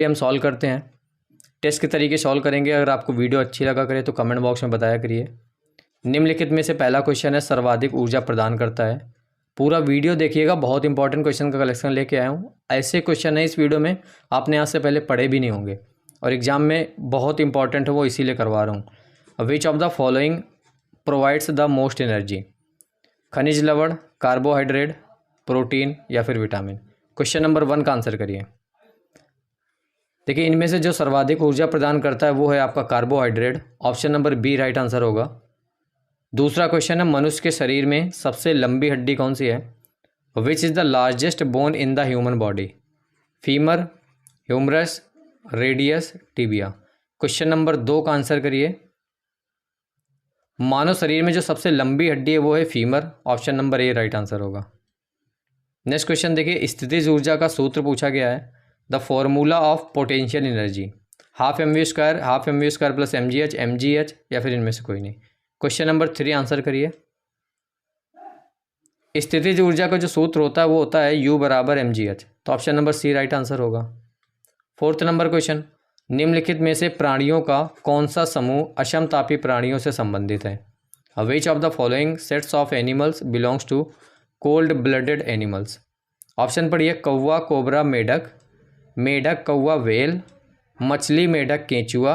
हम सॉल्व करते हैं। टेस्ट के तरीके सॉल्व करेंगे। अगर आपको वीडियो अच्छी लगा करे तो कमेंट बॉक्स में बताया करिए। निम्नलिखित में से पहला क्वेश्चन है, सर्वाधिक ऊर्जा प्रदान करता है। पूरा वीडियो देखिएगा, बहुत इंपॉर्टेंट क्वेश्चन का कलेक्शन लेके आया हूँ। ऐसे क्वेश्चन है इस वीडियो में आपने आज से पहले पढ़े भी नहीं होंगे और एग्जाम में बहुत इंपॉर्टेंट है, वो इसीलिए करवा रहा हूँ। विच of the following provides the most energy? खनिज लवण, कार्बोहाइड्रेट, प्रोटीन या फिर विटामिन? क्वेश्चन नंबर 1 का आंसर करिए। देखिए, इनमें से जो सर्वाधिक ऊर्जा प्रदान करता है वो है आपका carbohydrate. Option number B right answer होगा। दूसरा क्वेश्चन है, मनुष्य के शरीर में सबसे लंबी हड्डी कौन सी है? Which is the largest bone in the human body? Femur, humerus, radius, tibia? Question number 2 का आंसर करिए। मानव शरीर में जो सबसे लंबी हड्डी है वो है femur. Option number A right answer होगा। नेक्स्ट क्वेश्चन देखिए, स्थितिज ऊर्जा का सूत्र पूछा गया है। The formula of potential energy? Half m v square plus m g h या फिर इनमें से कोई नहीं? क्वेश्चन नंबर 3 आंसर करिए। स्थितिज ऊर्जा का जो सूत्र होता है वो होता है U बराबर mgh, तो option number C right answer होगा। 4th नंबर क्वेश्चन, निम्नलिखित में से प्राणियों का कौन सा समूह अशमतापी प्राणियों से संबंधित है? Which of the following sets of animals belongs to cold blooded animals? Option पढ़िए, कौवा, कोबरा, मेढक, मेढक कौवा व्हेल, मछली मेढक केंचुआ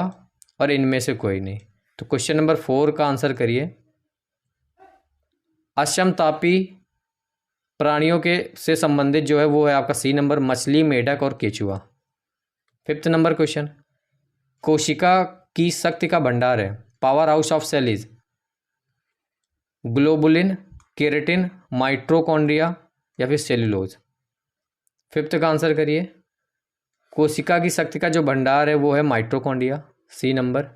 और इनमें से कोई नहीं? तो क्वेश्चन नंबर 4 का आंसर करिए। अशमतापी प्राणियों के से संबंधित जो है वो है आपका सी नंबर, मछली, मेढक और केचुआ। 5th नंबर क्वेश्चन, कोशिका की शक्ति का भंडार है। Power house of cell is globulin, keratin, mitochondria या फिर सेल्यूलोज? 5th का आंसर करिए। कोशिका की शक्ति का जो भंडार है वो है mitochondria, C number.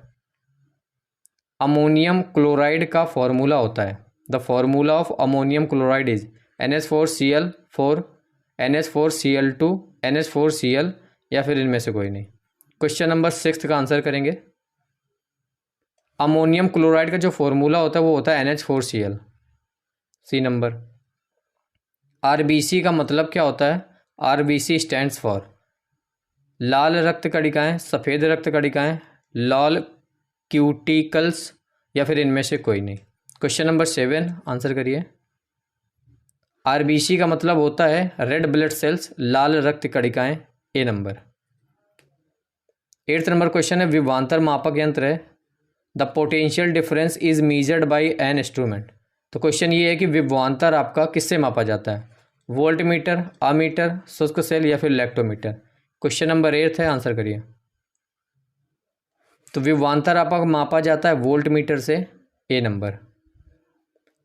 Ammonium chloride का फॉर्मूला होता है। The formula of ammonium chloride is NH4Cl4, NH4Cl2, NH4Cl या फिर इनमें से कोई नहीं? क्वेश्चन नंबर 6 का आंसर करेंगे। अमोनियम क्लोराइड का जो फॉर्मूला होता है वो होता है NH4Cl, सी नंबर। RBC का मतलब क्या होता है? RBC स्टैंड्स फॉर लाल रक्त कणिकाएं, सफ़ेद रक्त कणिकाएं, लाल क्यूटिकल्स या फिर इनमें से कोई नहीं? क्वेश्चन नंबर 7 आंसर करिए। RBC का मतलब होता है रेड ब्लड सेल्स, लाल रक्त कणिकाएं, ए नंबर। 8th नंबर क्वेश्चन है, विभवांतर मापक यंत्र है। The potential difference is measured by an instrument? तो क्वेश्चन ये है कि विभवांतर आपका किससे मापा जाता है? वोल्ट मीटर, अमीटर, शुष्क सेल या फिर लैक्टोमीटर? क्वेश्चन नंबर 8 है, आंसर करिए। तो विभवांतर आपका मापा जाता है वोल्ट मीटर से, ए नंबर।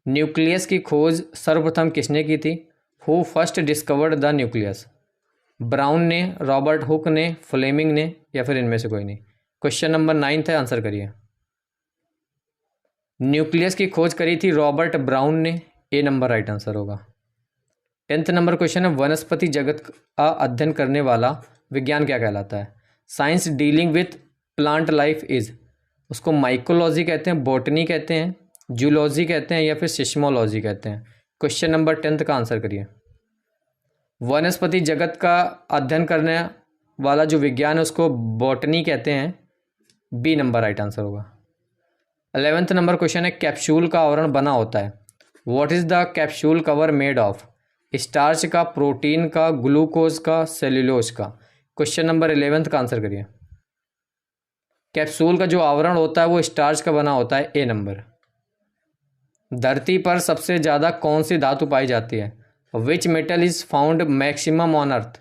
न्यूक्लियस की खोज सर्वप्रथम किसने की थी? Who first discovered the nucleus? Brown ने, रॉबर्ट हुक ने, फ्लेमिंग ने या फिर इनमें से कोई नहीं? क्वेश्चन नंबर 9 है, आंसर करिए। न्यूक्लियस की खोज करी थी रॉबर्ट ब्राउन ने, ए नंबर राइट आंसर होगा। 10th नंबर क्वेश्चन है, वनस्पति जगत का अध्ययन करने वाला विज्ञान क्या कहलाता है? Science dealing with plant life is? उसको माइकोलॉजी कहते हैं, बॉटनी कहते हैं, जूलॉजी कहते हैं या फिर सिस्मोलॉजी कहते हैं? क्वेश्चन नंबर 10 का आंसर करिए। वनस्पति जगत का अध्ययन करने वाला जो विज्ञान है उसको बॉटनी कहते हैं, बी नंबर राइट आंसर होगा। 11th नंबर क्वेश्चन है, कैप्सूल का आवरण बना होता है। What is the capsule cover made of? Starch का, प्रोटीन का, ग्लूकोज का, सेल्यूलोज का? क्वेश्चन नंबर 11th का आंसर करिए। कैप्सूल का जो आवरण होता है वो स्टार्च का बना होता है, ए नंबर। धरती पर सबसे ज़्यादा कौन सी धातु पाई जाती है? Which metal is found maximum on earth?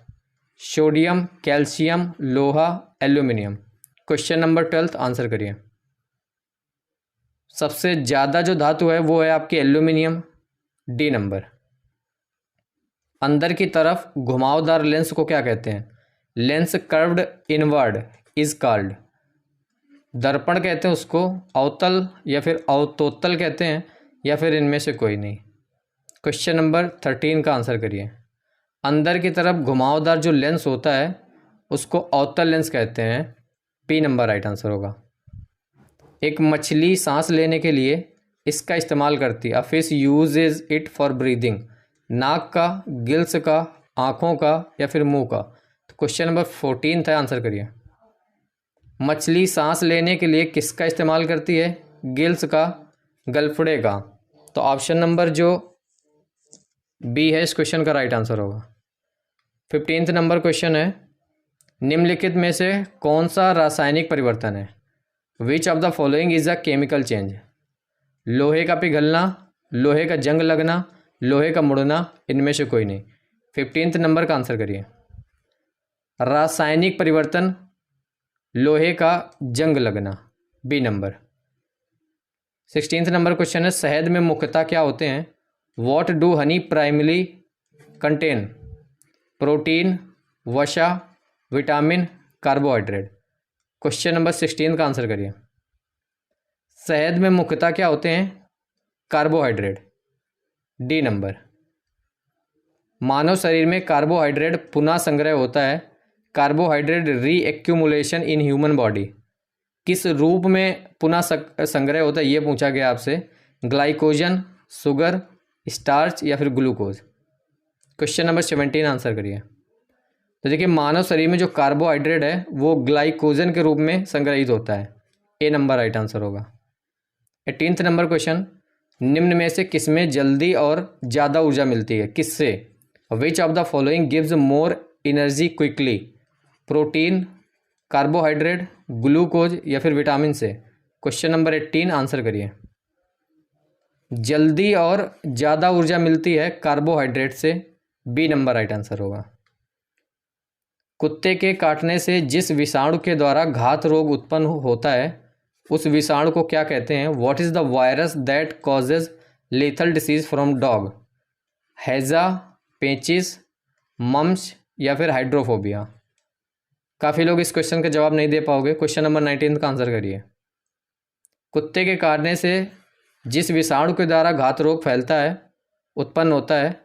Sodium, calcium, लोहा, एल्यूमिनियम? क्वेश्चन नंबर 12 आंसर करिए। सबसे ज़्यादा जो धातु है वो है आपकी एल्यूमिनियम, डी नंबर। अंदर की तरफ घुमावदार लेंस को क्या कहते हैं? Lens curved inward is called? दर्पण कहते हैं उसको, अवतल या फिर अवतोतल कहते हैं या फिर इनमें से कोई नहीं? क्वेश्चन नंबर 13 का आंसर करिए। अंदर की तरफ घुमावदार जो लेंस होता है उसको अवतल लेंस कहते हैं, पी नंबर राइट आंसर होगा। एक मछली सांस लेने के लिए इसका इस्तेमाल करती है। A fish uses it for breathing? नाक का, गिल्स का, आँखों का या फिर मुंह का? तो क्वेश्चन नंबर 14 है, आंसर करिए। मछली सांस लेने के लिए किसका इस्तेमाल करती है? गिल्स का, गलफड़े का? तो ऑप्शन नंबर जो बी है इस क्वेश्चन का राइट आंसर होगा। 15 नंबर क्वेश्चन है, निम्नलिखित में से कौन सा रासायनिक परिवर्तन है? Which of the following is a chemical change? लोहे का पिघलना, लोहे का जंग लगना, लोहे का मुड़ना, इनमें से कोई नहीं। 15 नंबर का आंसर करिए। रासायनिक परिवर्तन, लोहे का जंग लगना, बी नंबर। 16 नंबर क्वेश्चन है, शहद में मुख्यतः क्या होते हैं? What do Honey primary contain? Protein, वसा, विटामिन, कार्बोहाइड्रेट? क्वेश्चन नंबर 16 का आंसर करिए। शहद में मुख्यतः क्या होते हैं? Carbohydrate, D number. मानव शरीर में कार्बोहाइड्रेट पुनः संग्रह होता है। कार्बोहाइड्रेट रीएक्यूमुलेशन इन ह्यूमन बॉडी किस रूप में पुनः संग्रह होता है, ये पूछा गया आपसे। ग्लाइकोजन, शुगर, स्टार्च या फिर ग्लूकोज? क्वेश्चन नंबर 17 आंसर करिए। तो देखिए, मानव शरीर में जो कार्बोहाइड्रेट है वो ग्लाइकोजन के रूप में संग्रहित होता है। ए नंबर राइट आंसर होगा। 18 नंबर क्वेश्चन, निम्न में से किसमें जल्दी और ज़्यादा ऊर्जा मिलती है? किससे? विच of the following gives more energy quickly? Protein, carbohydrate, glucose या फिर विटामिन से? क्वेश्चन नंबर 18 आंसर करिए। जल्दी और ज़्यादा ऊर्जा मिलती है कार्बोहाइड्रेट से, बी नंबर राइट आंसर होगा। कुत्ते के काटने से जिस विषाणु के द्वारा घात रोग उत्पन्न होता है उस विषाणु को क्या कहते हैं? What is the virus that causes lethal disease from dog? हैजा, पेचिस, मम्स या फिर हाइड्रोफोबिया? काफ़ी लोग इस क्वेश्चन का जवाब नहीं दे पाओगे। क्वेश्चन नंबर 19 का आंसर करिए। कुत्ते के काटने से जिस विषाणु के द्वारा घात रोग फैलता है, उत्पन्न होता है,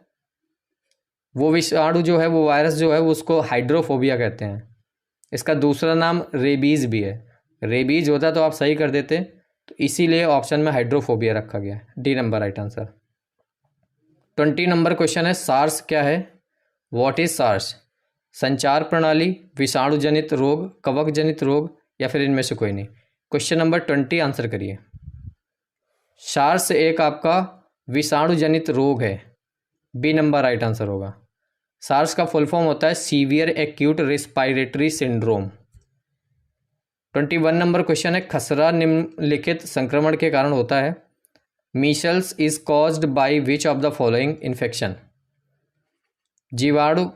वो विषाणु जो है, वो वायरस जो है, वो उसको हाइड्रोफोबिया कहते हैं। इसका दूसरा नाम रेबीज भी है। रेबीज होता तो आप सही कर देते, तो इसीलिए ऑप्शन में हाइड्रोफोबिया रखा गया। D number right answer. 20 नंबर क्वेश्चन है, सार्स क्या है? What is SARS? संचार प्रणाली, विषाणु जनित रोग, कवक जनित रोग या फिर इनमें से कोई नहीं? क्वेश्चन नंबर 20 आंसर करिए। सार्स एक आपका विषाणु जनित रोग है, बी नंबर राइट आंसर होगा। सार्स का फुल फॉर्म होता है severe acute respiratory syndrome. 21 number question है, खसरा निम्नलिखित संक्रमण के कारण होता है। Meselson is caused by which of the following infection? जीवाणु,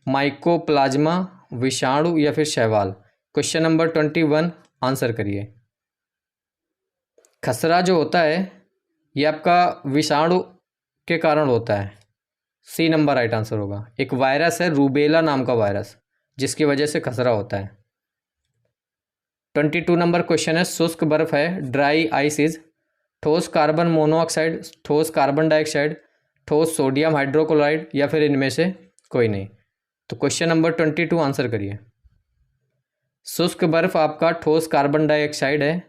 माइकोप्लाज्मा, विषाणु या फिर शैवाल? क्वेश्चन नंबर 21 आंसर करिए। खसरा जो होता है ये आपका विषाणु के कारण होता है, सी नंबर राइट आंसर होगा। एक वायरस है रूबेला नाम का वायरस, जिसकी वजह से खसरा होता है। 22 नंबर क्वेश्चन है, शुष्क बर्फ है, ड्राई आइस इज? ठोस कार्बन मोनोऑक्साइड, ठोस कार्बन डाइऑक्साइड, ठोस सोडियम हाइड्रोक्लोराइड या फिर इनमें से कोई नहीं? तो क्वेश्चन नंबर 22 आंसर करिए। शुष्क बर्फ आपका ठोस कार्बन डाइऑक्साइड है,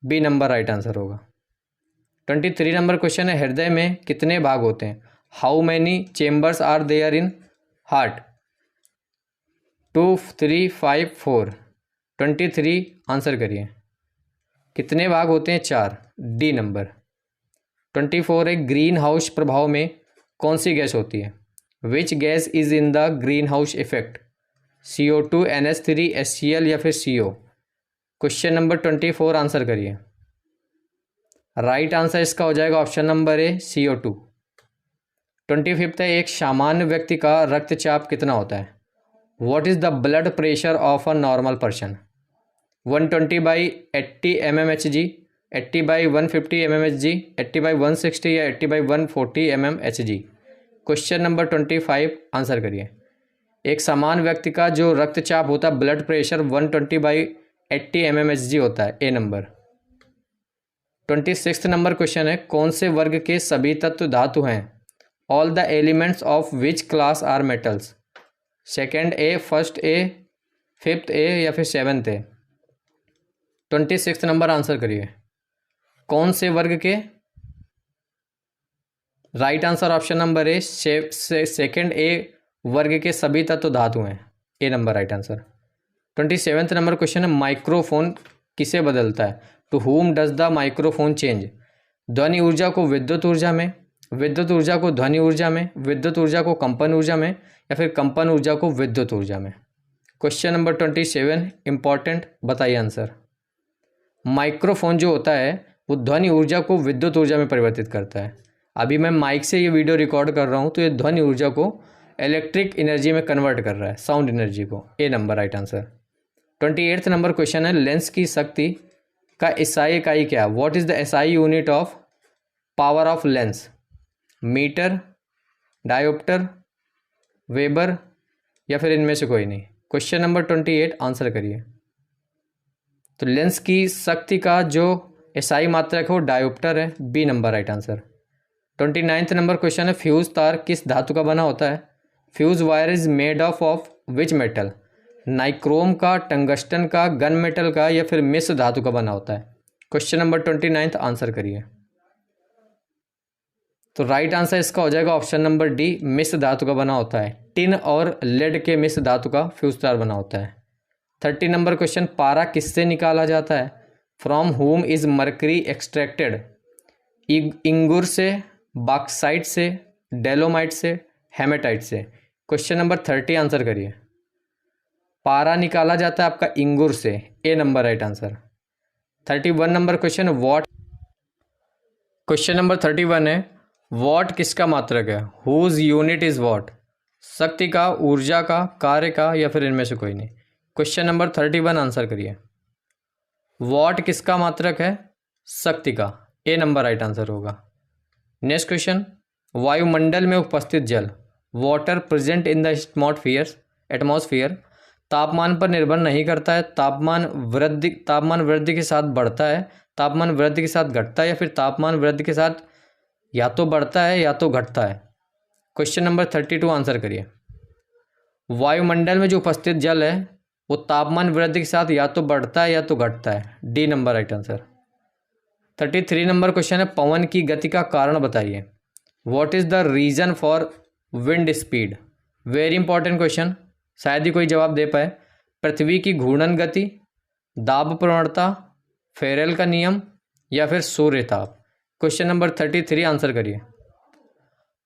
बी नंबर राइट आंसर होगा। 23 नंबर क्वेश्चन है, हृदय में कितने भाग होते हैं? How many chambers are there in heart? 2, 3, 5, 4? 23 answer करिए। कितने भाग होते हैं? 4, डी नंबर। 24 है, ग्रीन हाउस प्रभाव में कौन सी गैस होती है? Which gas is in the green house effect? CO2, NH3, HCl या फिर CO? क्वेश्चन नंबर 24 आंसर करिए। राइट आंसर इसका हो जाएगा ऑप्शन नंबर ए, CO2। 25 है, एक सामान्य व्यक्ति का रक्तचाप कितना होता है? What is the blood pressure of a normal person? 120/80 mmHg, 80/150 mmHg, 80/160 या 80/140 mmHg? क्वेश्चन नंबर 25 आंसर करिए। एक सामान्य व्यक्ति का जो रक्तचाप होता है, ब्लड प्रेशर 120/80 mmHg होता है, ए नंबर। 26 नंबर क्वेश्चन है, कौन से वर्ग के सभी तत्व धातु हैं? All the elements of which class are metals? Second A, first A, fifth A या फिर सेवन्थ ए? 26 नंबर आंसर करिए। कौन से वर्ग के? Right answer option number A, second A वर्ग के सभी तत्व धातु हैं। A number right answer. 27th number question है माइक्रोफोन किसे बदलता है? To whom does the microphone change? ध्वनि ऊर्जा को विद्युत ऊर्जा में, विद्युत ऊर्जा को ध्वनि ऊर्जा में, विद्युत ऊर्जा को कंपन ऊर्जा में, या फिर कंपन ऊर्जा को विद्युत ऊर्जा में? क्वेश्चन नंबर 27 इंपॉर्टेंट, बताइए आंसर। माइक्रोफोन जो होता है वो ध्वनि ऊर्जा को विद्युत ऊर्जा में परिवर्तित करता है। अभी मैं माइक से ये वीडियो रिकॉर्ड कर रहा हूँ तो ये ध्वनि ऊर्जा को इलेक्ट्रिक एनर्जी में कन्वर्ट कर रहा है, साउंड एनर्जी को। A number right answer. 28th number question है लेंस की शक्ति का एसआई इकाई क्या है? What is the SI unit of power of lens? Metre, dioptre, weber, या फिर इनमें से कोई नहीं? क्वेश्चन नंबर 28 आंसर करिए। तो लेंस की शक्ति का जो एसआई मात्रक है वो डायोप्टर है, B number right answer. 29th number question है फ्यूज तार किस धातु का बना होता है? Fuse wire is made of which metal? Nichrome का, टंगस्टन का, गन मेटल का, या फिर मिश्र धातु का बना होता है? क्वेश्चन नंबर 29 आंसर करिए। तो राइट आंसर इसका हो जाएगा ऑप्शन नंबर डी, मिश्र धातु का बना होता है। टिन और लेड के मिश्र धातु का फ्यूज तार बना होता है। 30 नंबर क्वेश्चन पारा किससे निकाला जाता है? फ्रॉम हुम इज मर्करी एक्सट्रैक्टेड? इंगुर से, बॉक्साइट से, डेलोमाइट से, हेमेटाइट से? क्वेश्चन नंबर 30 आंसर करिए। पारा निकाला जाता है आपका इंगुर से, A number right answer. 31 number question watt, question number 31 है वॉट किसका मात्रक है? Whose unit is watt? शक्ति का, ऊर्जा का, कार्य का, या फिर इनमें से कोई नहीं? क्वेश्चन नंबर 31 आंसर करिए। वॉट किसका मात्रक है? शक्ति का, ए नंबर राइट आंसर होगा। नेक्स्ट क्वेश्चन वायुमंडल में उपस्थित जल, water present in the atmosphere तापमान पर निर्भर नहीं करता है। तापमान वृद्धि के साथ बढ़ता है, तापमान वृद्धि के साथ घटता है, या फिर तापमान वृद्धि के साथ या तो बढ़ता है या तो घटता है? क्वेश्चन नंबर 32 आंसर करिए। वायुमंडल में जो उपस्थित जल है वो तापमान वृद्धि के साथ या तो बढ़ता है या तो घटता है, D number right answer. 33 number question है पवन की गति का कारण बताइए। What is the reason for wind speed? Very important question, शायद ही कोई जवाब दे पाए। पृथ्वी की घूर्णन गति, दाब प्रवणता, फेरेल का नियम, या फिर सूर्य ताप? क्वेश्चन नंबर 33 आंसर करिए।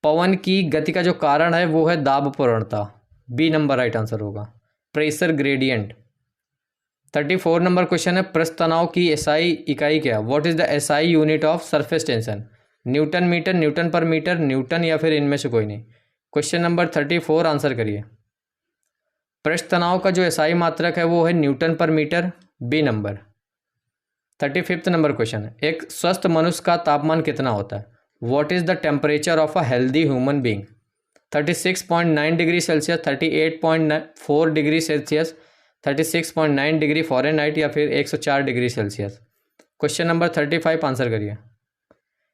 पवन की गति का जो कारण है वो है दाब प्रवणता, बी नंबर राइट आंसर होगा, प्रेशर ग्रेडियंट। 34 नंबर क्वेश्चन है पृष्ठ तनाव की एसआई इकाई क्या? What is the SI unit of surface tension? Newton metre, newton पर मीटर, न्यूटन, या फिर इनमें से कोई नहीं? क्वेश्चन नंबर 34 आंसर करिए। पृष्ठ तनाव का जो एसआई मात्रक है वो है न्यूटन पर metre, B number. 35th number question है एक स्वस्थ मनुष्य का तापमान कितना होता है? What is the temperature of a healthy human being? 36.9 degree Celsius, 38.4 degree Celsius, 36.9 degree Fahrenheit, या फिर 104 degree Celsius? Question number 35 answer करिए।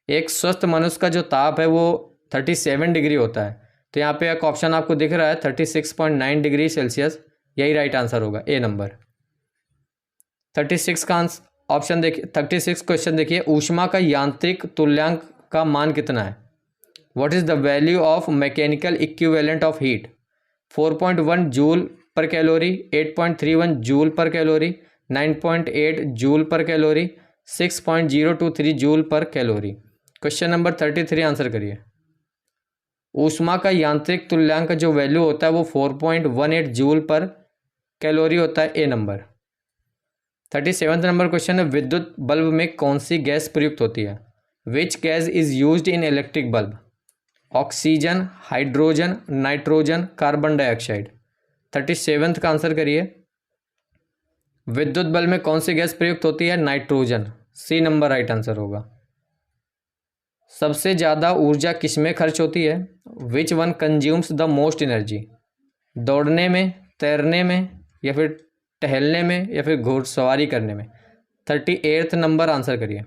एक स्वस्थ मनुष्य का जो ताप है वो 37 डिग्री होता है, तो यहाँ पे एक ऑप्शन आपको दिख रहा है 36.9 डिग्री सेल्सियस, यही राइट आंसर होगा, ए नंबर। 36 का ऑप्शन देखिए, 36 क्वेश्चन देखिए ऊष्मा का यांत्रिक तुल्यांक का मान कितना है? What is the value of mechanical equivalent of heat? 4.1 joule पर कैलोरी, 8.31 जूल पर कैलोरी, 9.8 जूल पर कैलोरी, 6.023 जूल पर कैलोरी? क्वेश्चन नंबर 33 आंसर करिए। ऊष्मा का यांत्रिक तुल्यांक का जो वैल्यू होता है वो 4.18 जूल पर कैलोरी होता है, ए नंबर। 37 नंबर क्वेश्चन है विद्युत बल्ब में कौन सी गैस प्रयुक्त होती है? Which gas is used in electric bulb? Oxygen, hydrogen, nitrogen, carbon dioxide? 37 का आंसर करिए। विद्युत बल्ब में कौन सी गैस प्रयुक्त होती है? Nitrogen, C number right answer होगा। सबसे ज़्यादा ऊर्जा किस में खर्च होती है? Which one consumes the most energy? दौड़ने में, तैरने में, या फिर टहलने में, या फिर घुड़सवारी करने में? 38 नंबर आंसर करिए।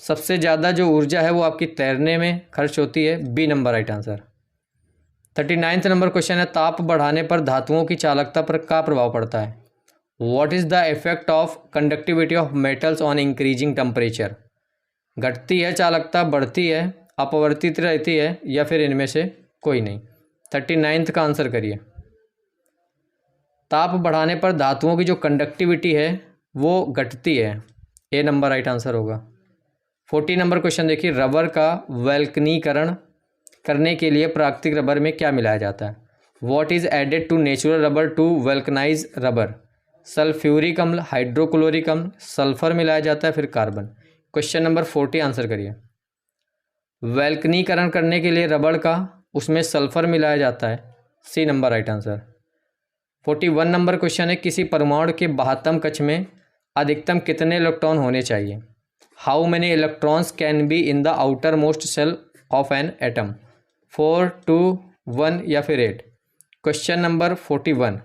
सबसे ज़्यादा जो ऊर्जा है वो आपकी तैरने में खर्च होती है, B number right answer. 39 number question है ताप बढ़ाने पर धातुओं की चालकता पर क्या प्रभाव पड़ता है? What is the effect of conductivity of metals on increasing temperature? घटती है चालकता, बढ़ती है, अपवर्तित रहती है, या फिर इनमें से कोई नहीं? 39 का आंसर करिए। ताप बढ़ाने पर धातुओं की जो कंडक्टिविटी है वो घटती है। ए नंबर राइट आंसर होगा। 40 नंबर क्वेश्चन देखिए, रबर का वल्कनीकरण करने के लिए प्राकृतिक रबर में क्या मिलाया जाता है? What is added to natural rubber to vulcanize rubber? Sulphuric अम्ल, हाइड्रोक्लोरिक अम्ल, सल्फर मिलाया जाता है, फिर कार्बन। क्वेश्चन नंबर 40 आंसर करिए। वल्कनीकरण करने के लिए रबर का उसमें सल्फर मिलाया जाता है, C number right answer. 41 number question है, किसी परमाणु के बाह्यतम कक्ष में अधिकतम कितने इलेक्ट्रॉन होने चाहिए? How many electrons can be in the outermost cell of an atom? 4, 2, 1 या फिर 8? क्वेश्चन नंबर 41,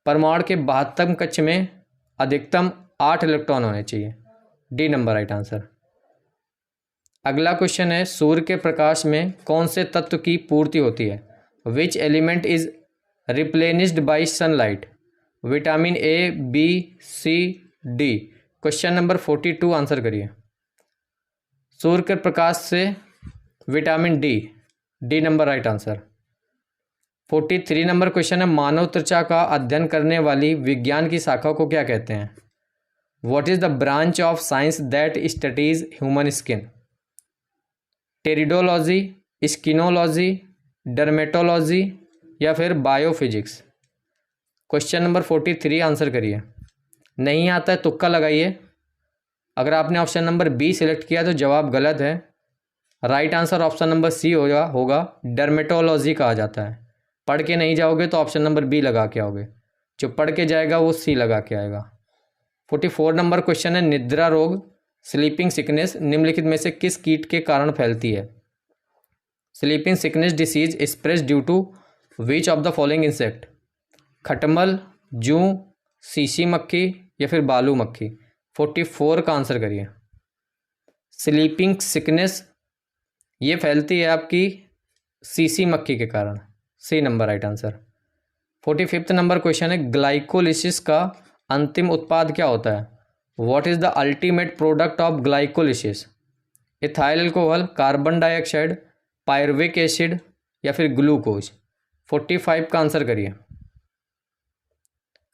परमाणु के बाह्यतम कक्ष में अधिकतम 8 इलेक्ट्रॉन होने चाहिए, डी नंबर राइट आंसर। अगला क्वेश्चन है, सूर्य के प्रकाश में कौन से तत्व की पूर्ति होती है? Which element is replenished by sunlight? Vitamin A, B, C, D? Question number 42 answer करिए। सूर्य के प्रकाश से vitamin D, D number right answer. 43 number question है, मानव त्वचा का अध्ययन करने वाली विज्ञान की शाखा को क्या कहते हैं? What is the branch of science that studies human skin? Pteridology, skinology, dermatology या फिर बायोफिजिक्स? क्वेश्चन नंबर 43 आंसर करिए। नहीं आता है तुक्का लगाइए। अगर आपने ऑप्शन नंबर बी सिलेक्ट किया तो जवाब गलत है। Right answer option number C होगा, डर्मेटोलॉजी कहा जाता है। पढ़ के नहीं जाओगे तो ऑप्शन नंबर बी लगा के आओगे, जो पढ़ के जाएगा वो सी लगा के आएगा। 44 नंबर क्वेश्चन है, निद्रा रोग, स्लीपिंग सिकनेस निम्नलिखित में से किस कीट के कारण फैलती है? Sleeping sickness disease spread due to which of the following insect? खटमल, जूं, सीसी मक्खी या फिर बालू मक्खी? 44 का आंसर करिए। स्लीपिंग सिकनेस ये फैलती है आपकी सीसी मक्खी के कारण, C number right answer. 45 number question है, ग्लाइकोलिसिस का अंतिम उत्पाद क्या होता है? What is the ultimate product of glycolysis? Ethyl alcohol, carbon dioxide, pyruvic acid या फिर ग्लूकोज? 45 का आंसर करिए।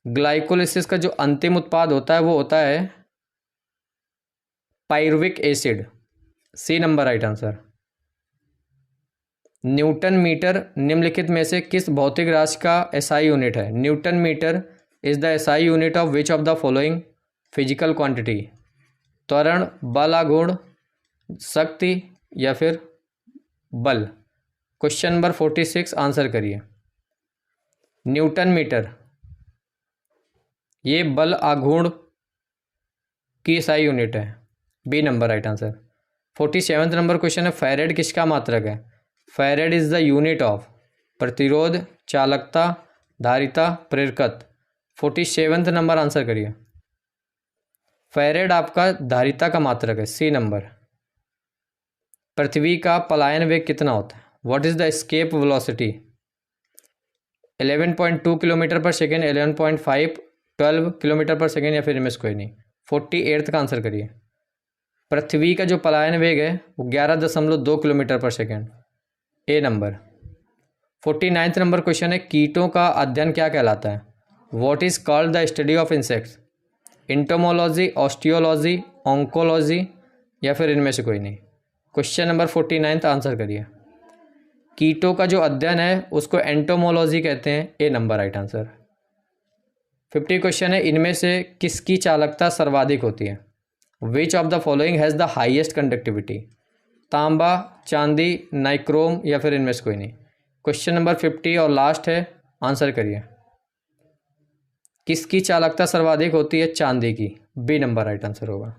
ग्लाइकोलिसिस का जो अंतिम उत्पाद होता है वो होता है pyruvic acid, C number right answer. Newton metre निम्नलिखित में से किस भौतिक राशि का एसआई यूनिट है? Newton metre is the SI unit of which of the following physical quantity? त्वरण, बल आघूर्ण, शक्ति या फिर बल? क्वेश्चन नंबर 46 आंसर करिए। न्यूटन मीटर ये बल आघूर्ण की एसआई यूनिट है, B number right answer. 47 number question है, फैरेड किसका मात्रक है? Farad is the unit of प्रतिरोध, चालकता, धारिता, प्रेरकत्व? 47 नंबर आंसर करिए। फैरेड आपका धारिता का मात्रक है, सी नंबर। पृथ्वी का पलायन वेग कितना होता है? What is the escape velocity? 11.2 kilometre पर सेकेंड, 11.5, 12 किलोमीटर पर सेकेंड या फिर इनमें से कोई नहीं? 48 का आंसर करिए। पृथ्वी का जो पलायन वेग है वो 11.2 किलोमीटर पर second, A number. 49 number question है, कीटों का अध्ययन क्या कहलाता है? What is called the study of insects? Entomology, osteology, oncology या फिर इनमें से कोई नहीं? क्वेश्चन नंबर 49 आंसर करिए। कीटों का जो अध्ययन है उसको एंटोमोलॉजी कहते हैं, A number right answer. 50 question है, इनमें से किसकी चालकता सर्वाधिक होती है? Which of the following has the highest conductivity? तांबा, चांदी, नाइक्रोम या फिर इनमें से कोई नहीं? क्वेश्चन नंबर 50 और लास्ट है, आंसर करिए। किसकी चालकता सर्वाधिक होती है? चांदी की, बी नंबर राइट आंसर होगा।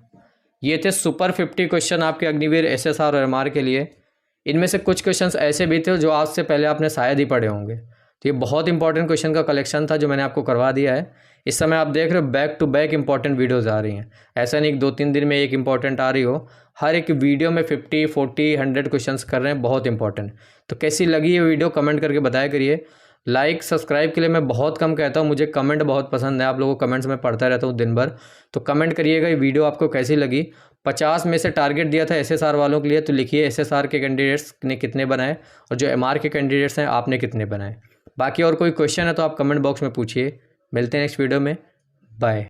ये थे सुपर 50 क्वेश्चन आपके अग्निवीर एसएसआर और एमआर के लिए। इनमें से कुछ क्वेश्चंस ऐसे भी थे जो आज से पहले आपने शायद ही पढ़े होंगे, तो ये बहुत इंपॉर्टेंट क्वेश्चन का कलेक्शन था जो मैंने आपको करवा दिया है। इस समय आप देख रहे हो back to back important videos आ रही हैं, ऐसा नहीं कि 2-3 दिन में एक इंपॉर्टेंट आ रही हो, हर एक वीडियो में 50, 40, 100 क्वेश्चंस कर रहे हैं, बहुत इंपॉर्टेंट। तो कैसी लगी ये वीडियो कमेंट करके बताया करिए। लाइक सब्सक्राइब के लिए मैं बहुत कम कहता हूँ, मुझे कमेंट बहुत पसंद है, आप लोगों को कमेंट्स में पढ़ता रहता हूँ दिन भर, तो कमेंट करिएगा ये वीडियो आपको कैसी लगी। 50 में से टारगेट दिया था एसएसआर वालों के लिए, तो लिखिए एसएसआर के कैंडिडेट्स ने कितने बनाए और जो एमआर के कैंडिडेट्स हैं आपने कितने बनाए। बाकी और कोई क्वेश्चन है तो आप कमेंट बॉक्स में पूछिए। मिलते हैं नेक्स्ट वीडियो में। बाय।